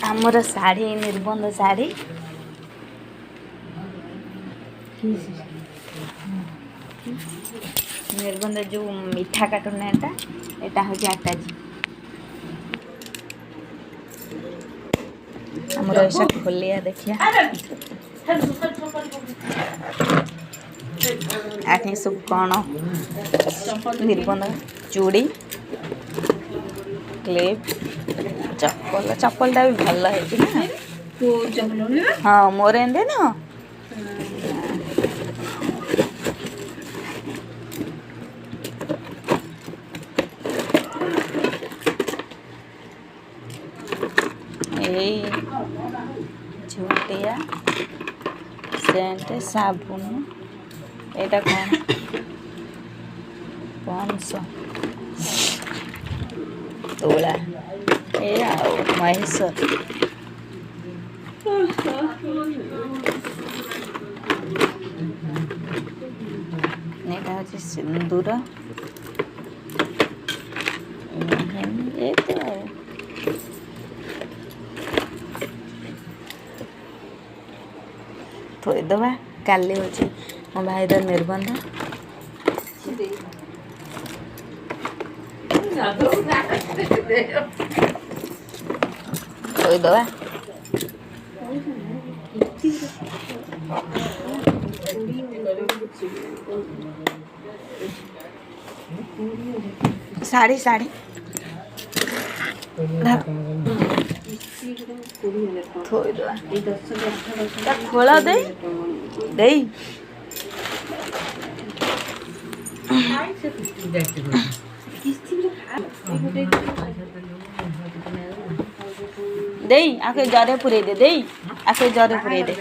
आमर शाढ़ी निबंध शाढ़ी निबंध जो मीठा कार्टून एटा एटा हूँ आटाजी आमर ऐसा खोलिया देखिया आखिर सब कौन निबंध चूड़ी क्लिप चप्पल चप्पलटा भी भल है हाँ मोर एंदे ना झुटिया सेंट साबुन एटा कौन 500 तोला ए महेश्वर एटा हচ্ছে सिंदूर थोईदबा काली हूँ मो भाईर निबंध थोईदबा साड़ी साड़ी खोला दे आके जरे पुरे दे आके जरे पुरे दे